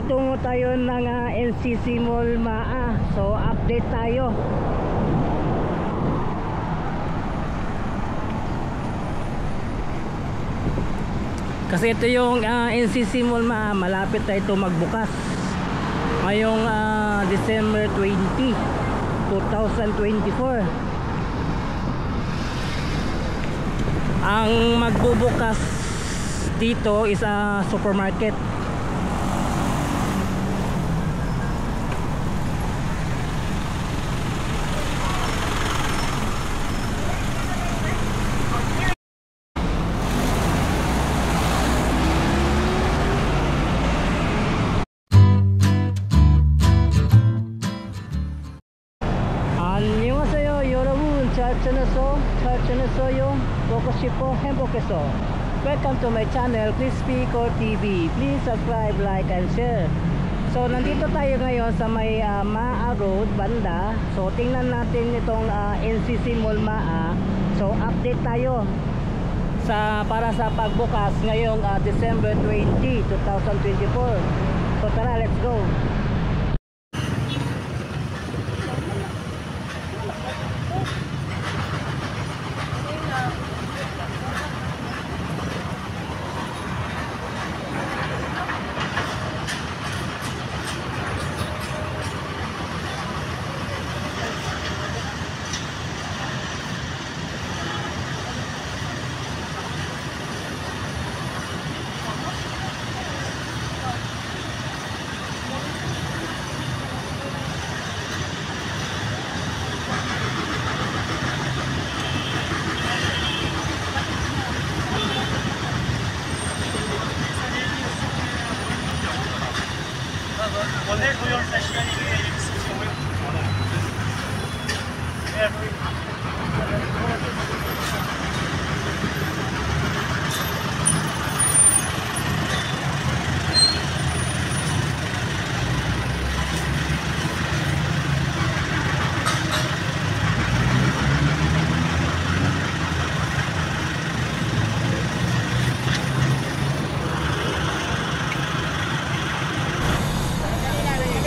patungo tayo ng NCC Mall Maa. So update tayo. Kasi ito yung NCC Mall Maa, malapit na ito magbukas ngayong December 20, 2024. Ang magbubukas dito is a supermarket. 안녕하세요 여러분, 잘 지냈어요? 보고 싶어 행복해서. Welcome to my channel, Crispy Core TV. Please subscribe, like and share. So nandito tayo ngayon sa may Maa Road banda. So tingnan natin itong NCC Mall Maa. So update tayo para sa pagbukas ngayong December 20, 2024. So tara, let's go. 원래 고용사 시간이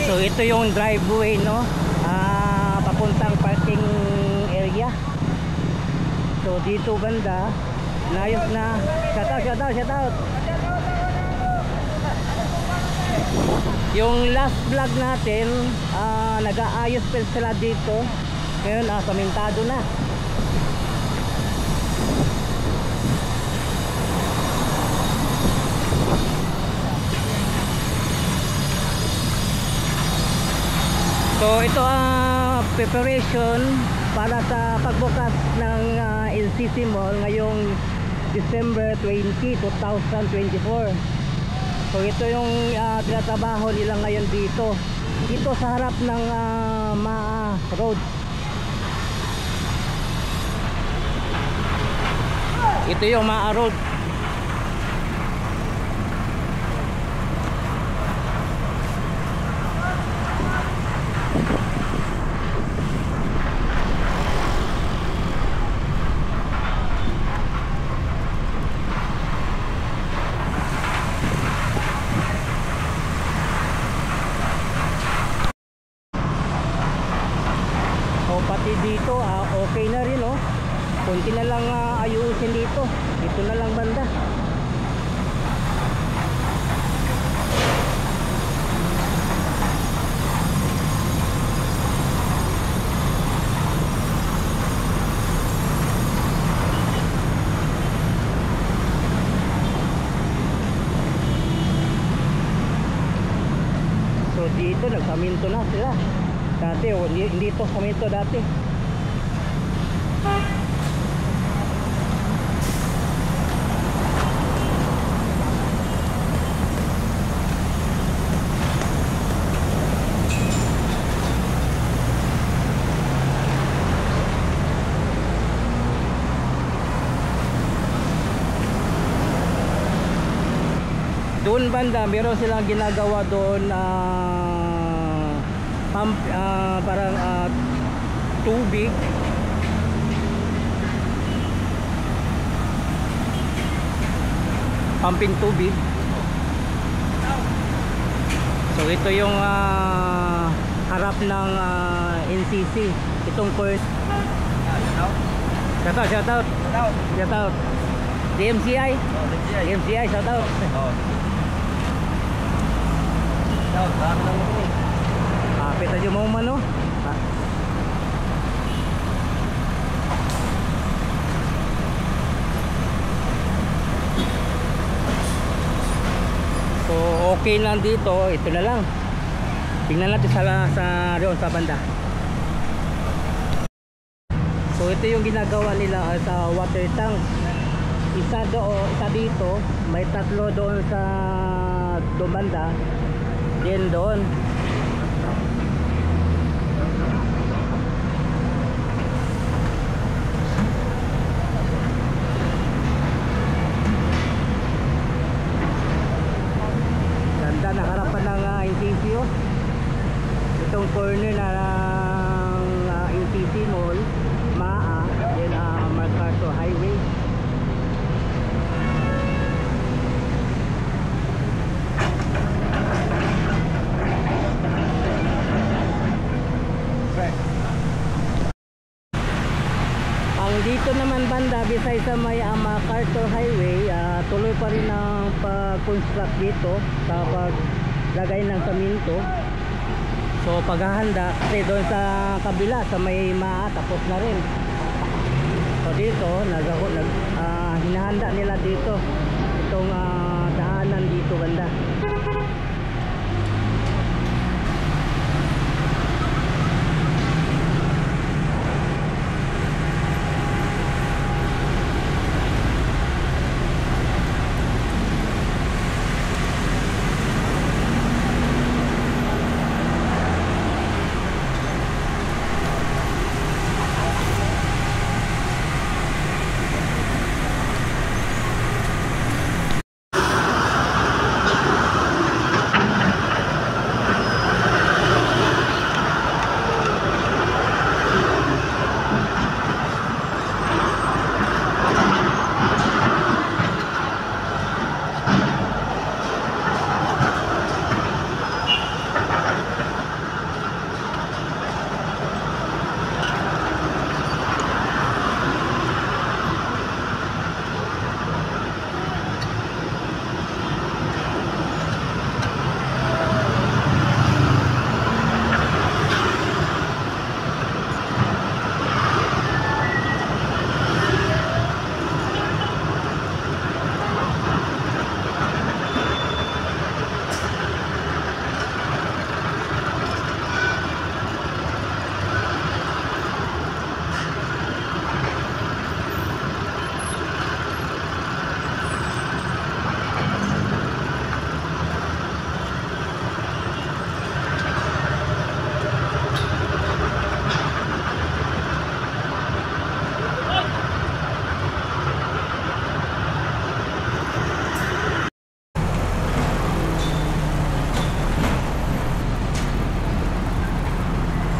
So ito yung driveway, no, papuntang parking area. So dito banda layos na. Shout out. Yung last vlog natin, nag-aayos pa sila dito. Ngayon samentado na. So ito ang preparation para sa pagbukas ng NCC Mall ngayong December 20, 2024. So ito yung tinatrabaho nila ngayon dito sa harap ng Maa Road. Ito yung Maa Road. Pati dito okay na rin, oh. Kunti na lang ayusin dito. Dito na lang banda. So dito nagsaminto na sila. Dati hindi ito saminto dati. Doon banda meron silang ginagawa doon parang tubig. Pumping tubig. So ito yung harap ng NCC. Itong first. Shout out, shout out. Shout out. DMCI. DMCI, shout out. Pita yung mga mano. So okay lang dito, ito na lang. Tingnan natin sa doon sa banda. So ito yung ginagawa nila sa water tank. Isa dito, may tatlo doon sa banda. Then doon. Ganda na harapan ng NCC. Itong corner na ng NCC Mall, MAA, then MacArthur Highway. Ang dito naman banda, beside sa may MacArthur Highway, tuloy pa rin ang pag-construct dito sa paglagay ng saminto. So paghahanda kasi doon sa kabila sa may MAA tapos na rin. So dito hinahanda nila dito itong daanan dito banda.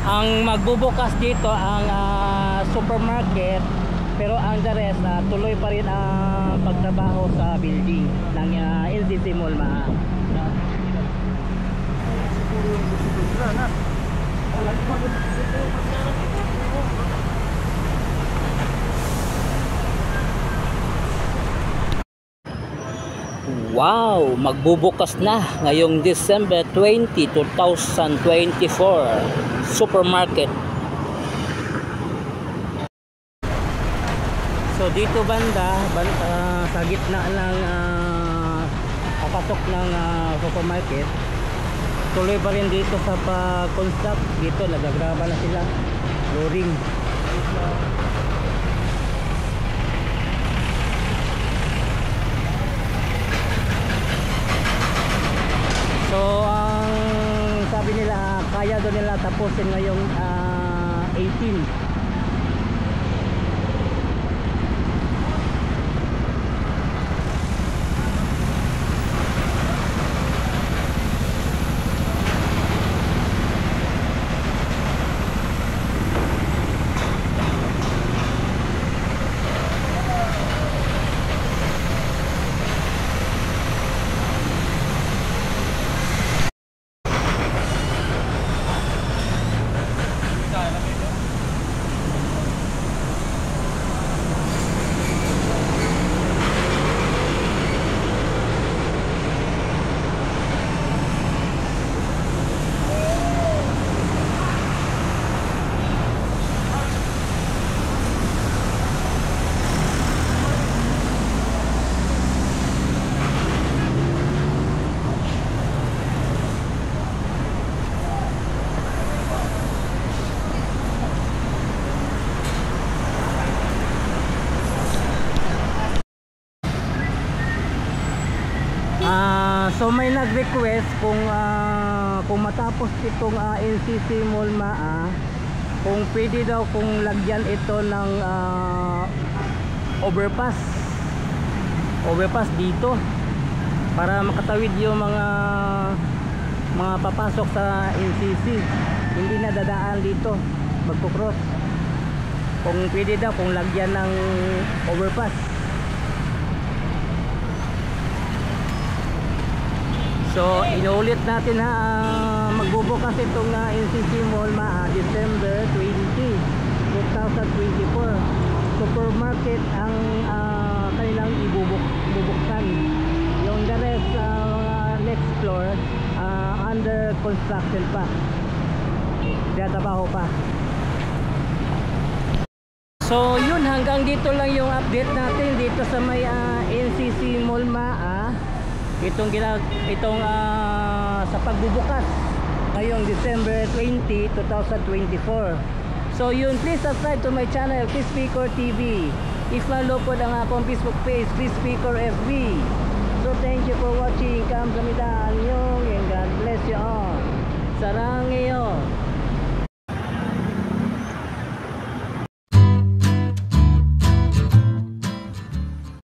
Ang magbubukas dito ang supermarket, pero ang the rest tuloy pa rin ang pagtrabaho sa building ng NCC Mall MAA. Wow! Magbubukas na ngayong December 20, 2024 supermarket. So dito banda sa gitna ng papasok ng supermarket, tuloy pa rin dito sa pag-construct. Dito nagagraba na sila, flooring. So ang sabi nila, kaya doon nila tapusin ngayong 18. So may nag-request kung matapos itong NCC Mall Maa, kung pwede daw kung lagyan ito ng overpass dito para makatawid yung mga papasok sa NCC, hindi na dadaan dito, magpo-cross. Kung pwede daw kung lagyan ng overpass. So inuulit natin ha, magbubukas itong NCC Mall Maa December 20, 2024. Supermarket ang kanilang ibubuksan. Yung the rest next floor under construction pa, trabaho pa. So yun, hanggang dito lang yung update natin dito sa may NCC Mall Maa. Itong sa pagbubukas ngayong December 20, 2024. So yun, please subscribe to my channel, Crispy Core TV. I-follow po ang akong Facebook page, Crispy Core FB. So thank you for watching. Kamsahamnida, annyeong, and God bless you all. Sarangin.